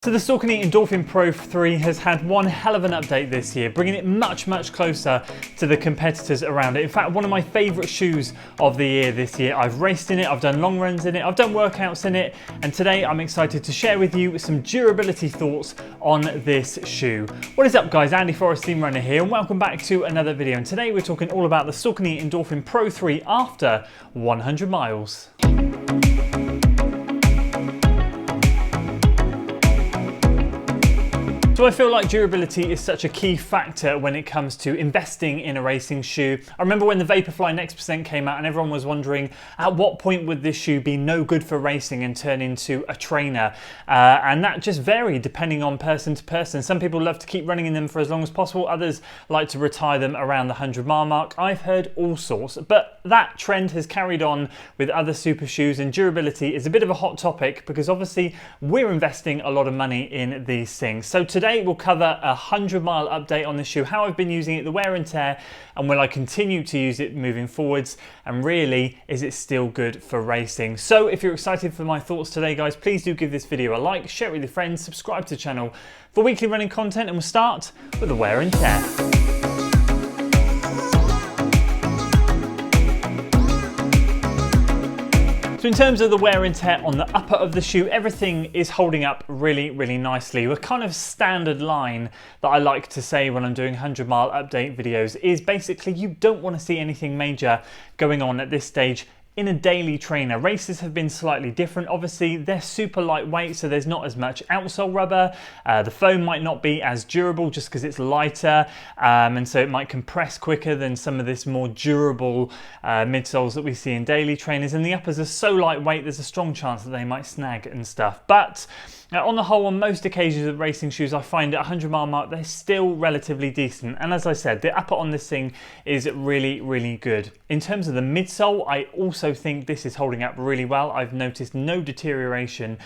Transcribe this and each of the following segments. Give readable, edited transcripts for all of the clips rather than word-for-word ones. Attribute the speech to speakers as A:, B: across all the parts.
A: So the Saucony Endorphin Pro 3 has had one hell of an update this year, bringing it much closer to the competitors around it. In fact, one of my favourite shoes of the year this year. I've raced in it, I've done long runs in it, I've done workouts in it, and today I'm excited to share with you some durability thoughts on this shoe. What is up guys, Andy Forrest, Team Runner here, and welcome back to another video. And today we're talking all about the Saucony Endorphin Pro 3 after 100 miles. So I feel like durability is such a key factor when it comes to investing in a racing shoe. I remember when the Vaporfly Next% came out and everyone was wondering at what point would this shoe be no good for racing and turn into a trainer. And that just varied depending on person to person. Some people love to keep running in them for as long as possible. Others like to retire them around the 100-mile mark. I've heard all sorts, but that trend has carried on with other super shoes, and durability is a bit of a hot topic because obviously we're investing a lot of money in these things. So today we'll cover a 100-mile update on this shoe, how I've been using it, the wear and tear, and will I continue to use it moving forwards, and really, is it still good for racing? So if you're excited for my thoughts today guys, please do give this video a like, share it with your friends, subscribe to the channel for weekly running content, and we'll start with the wear and tear. So in terms of the wear and tear on the upper of the shoe, everything is holding up really nicely. The kind of standard line that I like to say when I'm doing 100-mile update videos is basically you don't want to see anything major going on at this stage in a daily trainer. Races have been slightly different. Obviously, they're super lightweight, so there's not as much outsole rubber. The foam might not be as durable just because it's lighter, and so it might compress quicker than some of this more durable midsoles that we see in daily trainers. And the uppers are so lightweight, there's a strong chance that they might snag and stuff. But on the whole, on most occasions of racing shoes, I find at 100-mile mark, they're still relatively decent. And as I said, the upper on this thing is really good. In terms of the midsole, I also think this is holding up really well. I've noticed no deterioration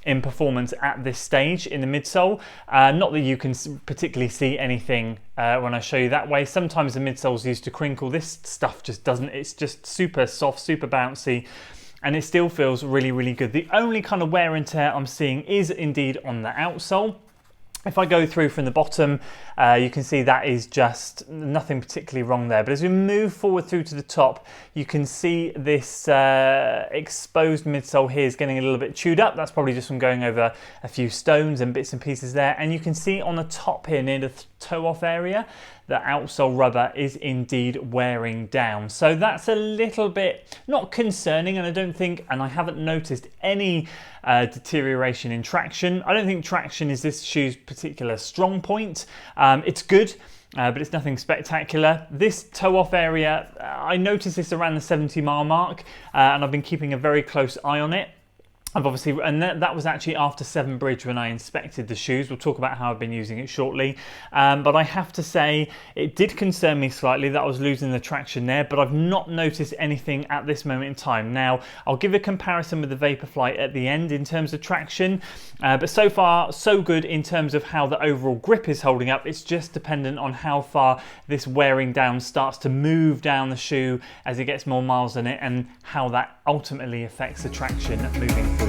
A: in performance at this stage in the midsole. Not that you can particularly see anything when I show you that way. Sometimes the midsoles used to crinkle. This stuff just doesn't. It's just super soft, super bouncy, and it still feels really good. The only kind of wear and tear I'm seeing is indeed on the outsole. If I go through from the bottom, you can see that is just nothing particularly wrong there. But as we move forward through to the top, you can see this exposed midsole here is getting a little bit chewed up. That's probably just from going over a few stones and bits and pieces there. And you can see on the top here near the toe-off area, the outsole rubber is indeed wearing down. So that's a little bit not concerning, and I don't think, and I haven't noticed any deterioration in traction. I don't think traction is this shoe's particular strong point. It's good, but it's nothing spectacular. This toe-off area, I noticed this around the 70-mile mark, and I've been keeping a very close eye on it. I've obviously, and that was actually after Severn Bridge when I inspected the shoes. We'll talk about how I've been using it shortly. But I have to say, it did concern me slightly that I was losing the traction there, but I've not noticed anything at this moment in time. Now, I'll give a comparison with the Vaporfly at the end in terms of traction, but so far, so good in terms of how the overall grip is holding up. It's just dependent on how far this wearing down starts to move down the shoe as it gets more miles in it, and how that ultimately affects the traction moving forward.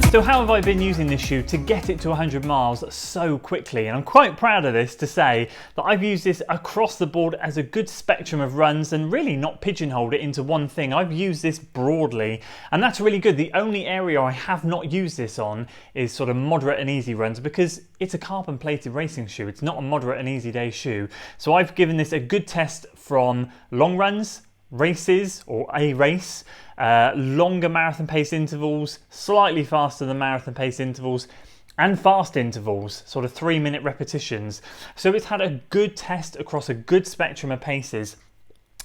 A: So how have I been using this shoe to get it to 100 miles so quickly? And I'm quite proud of this to say that I've used this across the board as a good spectrum of runs and really not pigeonholed it into one thing. I've used this broadly, and that's really good. The only area I have not used this on is sort of moderate and easy runs, because it's a carbon plated racing shoe. It's not a moderate and easy day shoe. So I've given this a good test from long runs, races or a race, longer marathon pace intervals, slightly faster than marathon pace intervals, and fast intervals, sort of 3-minute repetitions. So it's had a good test across a good spectrum of paces.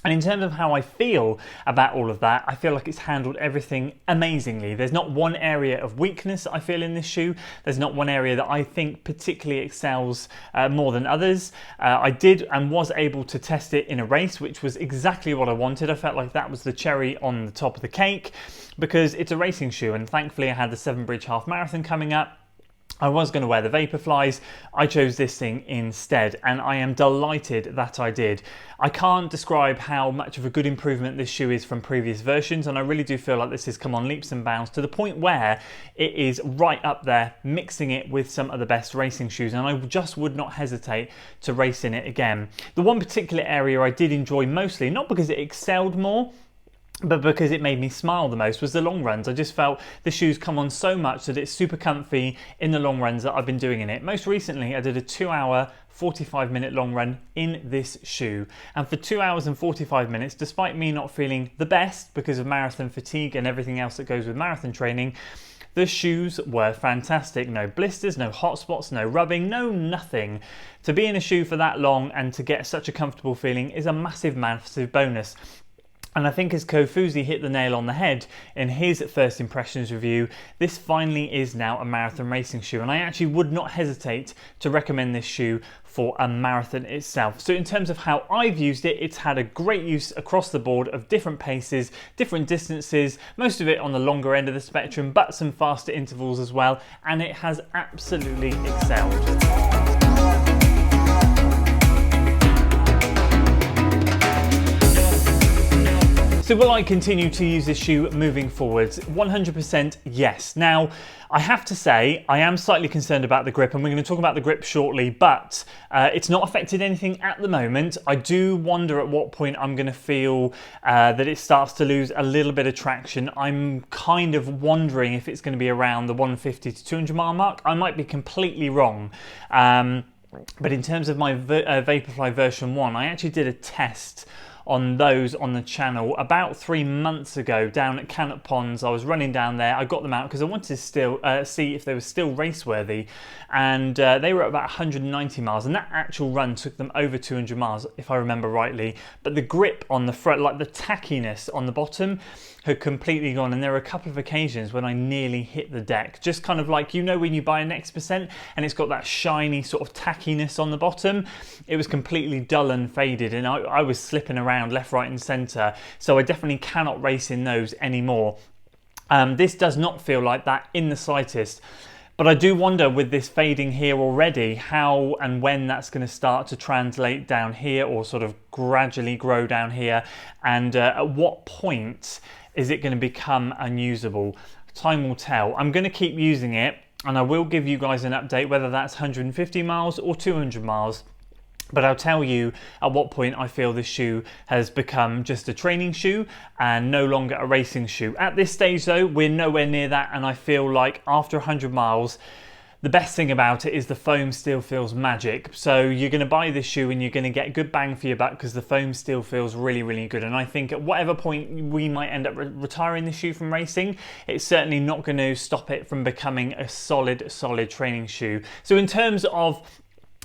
A: And in terms of how I feel about all of that, I feel like it's handled everything amazingly. There's not one area of weakness I feel in this shoe. There's not one area that I think particularly excels more than others. I did and was able to test it in a race, which was exactly what I wanted. I felt like that was the cherry on the top of the cake because it's a racing shoe, and thankfully I had the Severn Bridge Half Marathon coming up. I was going to wear the Vaporflies, I chose this thing instead, and I am delighted that I did. I can't describe how much of a good improvement this shoe is from previous versions, and I really do feel like this has come on leaps and bounds to the point where it is right up there, mixing it with some of the best racing shoes, and I just would not hesitate to race in it again. The one particular area I did enjoy mostly, not because it excelled more, but because it made me smile the most, was the long runs. I just felt the shoes come on so much that it's super comfy in the long runs that I've been doing in it. Most recently, I did a 2 hour, 45-minute long run in this shoe. And for 2 hours and 45 minutes, despite me not feeling the best because of marathon fatigue and everything else that goes with marathon training, the shoes were fantastic. No blisters, no hot spots, no rubbing, no nothing. To be in a shoe for that long and to get such a comfortable feeling is a massive, massive bonus. And I think as Kofuzi hit the nail on the head in his first impressions review, this finally is now a marathon racing shoe. And I actually would not hesitate to recommend this shoe for a marathon itself. So in terms of how I've used it, it's had a great use across the board of different paces, different distances, most of it on the longer end of the spectrum, but some faster intervals as well. And it has absolutely excelled. So will I continue to use this shoe moving forwards? 100% yes. Now, I have to say, I am slightly concerned about the grip, and we're going to talk about the grip shortly, but it's not affected anything at the moment. I do wonder at what point I'm going to feel that it starts to lose a little bit of traction. I'm kind of wondering if it's going to be around the 150 to 200 mile mark. I might be completely wrong. But in terms of my Vaporfly version 1, I actually did a test on those on the channel about 3 months ago down at Cannock Ponds. I was running down there. I got them out because I wanted to still see if they were still race worthy, and they were at about 190 miles, and that actual run took them over 200 miles if I remember rightly. But the grip on the front, like the tackiness on the bottom, had completely gone, and there were a couple of occasions when I nearly hit the deck, just kind of like, you know, when you buy an X% and it's got that shiny sort of tackiness on the bottom. It was completely dull and faded, and I was slipping around left, right and centre, so I definitely cannot race in those anymore. This does not feel like that in the slightest. But I do wonder, with this fading here already, how and when that's going to start to translate down here, or sort of gradually grow down here, and at what point is it going to become unusable? Time will tell. I'm going to keep using it, and I will give you guys an update whether that's 150 miles or 200 miles. But I'll tell you at what point I feel this shoe has become just a training shoe and no longer a racing shoe. At this stage though, we're nowhere near that, and I feel like after 100 miles, the best thing about it is the foam still feels magic. So you're going to buy this shoe and you're going to get good bang for your buck because the foam still feels really, really good. And I think at whatever point we might end up retiring the shoe from racing, it's certainly not going to stop it from becoming a solid training shoe. So in terms of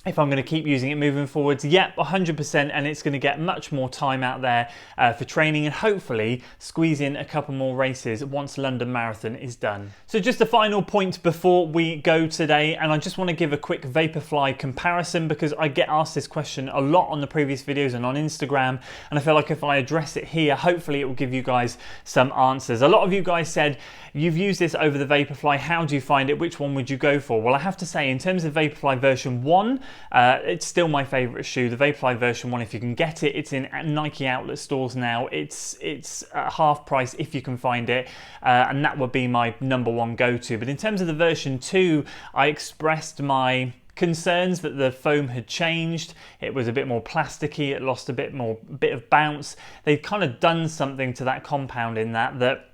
A: if I'm going to keep using it moving forwards, yep, 100%, and it's going to get much more time out there for training, and hopefully squeeze in a couple more races once London Marathon is done. So just a final point before we go today, and I just want to give a quick Vaporfly comparison because I get asked this question a lot on the previous videos and on Instagram, and I feel like if I address it here, hopefully it will give you guys some answers. A lot of you guys said, you've used this over the Vaporfly, how do you find it? Which one would you go for? Well, I have to say, in terms of Vaporfly version 1, it's still my favourite shoe. The Vaporfly version 1, if you can get it, it's in Nike outlet stores now. It's at half price if you can find it, and that would be my #1 go-to. But in terms of the version 2, I expressed my concerns that the foam had changed. It was a bit more plasticky. It lost a bit of bounce. They've kind of done something to that compound in that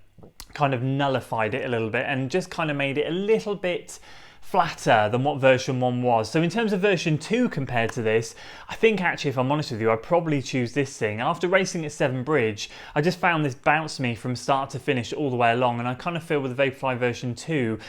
A: kind of nullified it a little bit and just kind of made it a little bit flatter than what version 1 was. So in terms of version 2 compared to this, I think actually, if I'm honest with you, I'd probably choose this thing. After racing at Severn Bridge, I just found this bounced me from start to finish all the way along, and I kind of feel with the Vaporfly version 2,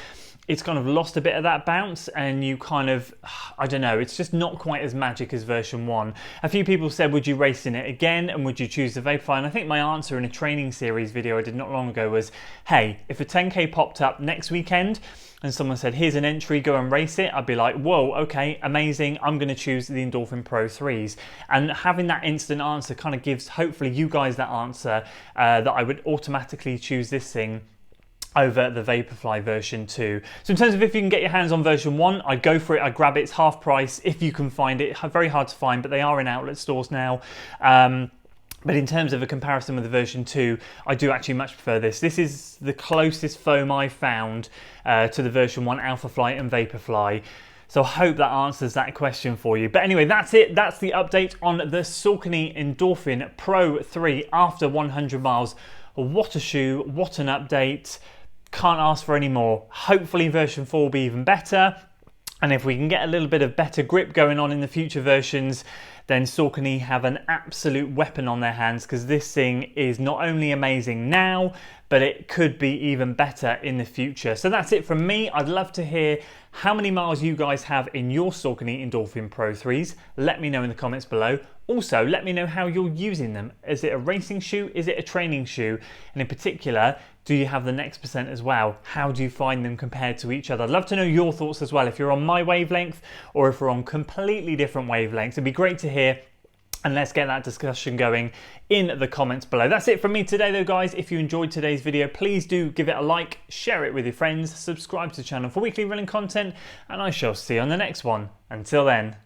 A: it's kind of lost a bit of that bounce, and you kind of, I don't know, it's just not quite as magic as version 1. A few people said, would you race in it again, and would you choose the Vaporfly? And I think my answer in a training series video I did not long ago was, hey, if a 10K popped up next weekend and someone said, here's an entry, go and race it, I'd be like, whoa, okay, amazing, I'm going to choose the Endorphin Pro 3s. And having that instant answer kind of gives, hopefully, you guys that answer, that I would automatically choose this thing over the Vaporfly version 2. So in terms of if you can get your hands on version 1, I'd go for it, I'd grab it, it's half price if you can find it. Very hard to find, but they are in outlet stores now. But in terms of a comparison with the version 2, I do actually much prefer this. This is the closest foam I've found to the version 1 Alphafly and Vaporfly. So I hope that answers that question for you. But anyway, that's it. That's the update on the Saucony Endorphin Pro 3 after 100 miles. What a shoe, what an update. Can't ask for any more. Hopefully version 4 will be even better. And if we can get a little bit of better grip going on in the future versions, then Saucony have an absolute weapon on their hands, because this thing is not only amazing now, but it could be even better in the future. So that's it from me. I'd love to hear how many miles you guys have in your Saucony Endorphin Pro 3s. Let me know in the comments below. Also, let me know how you're using them. Is it a racing shoe? Is it a training shoe? And in particular, do you have the next percent as well? How do you find them compared to each other? I'd love to know your thoughts as well. If you're on my wavelength or if we're on completely different wavelengths, it'd be great to hear. And let's get that discussion going in the comments below. That's it from me today though, guys. If you enjoyed today's video, please do give it a like, share it with your friends, subscribe to the channel for weekly running content, and I shall see you on the next one. Until then.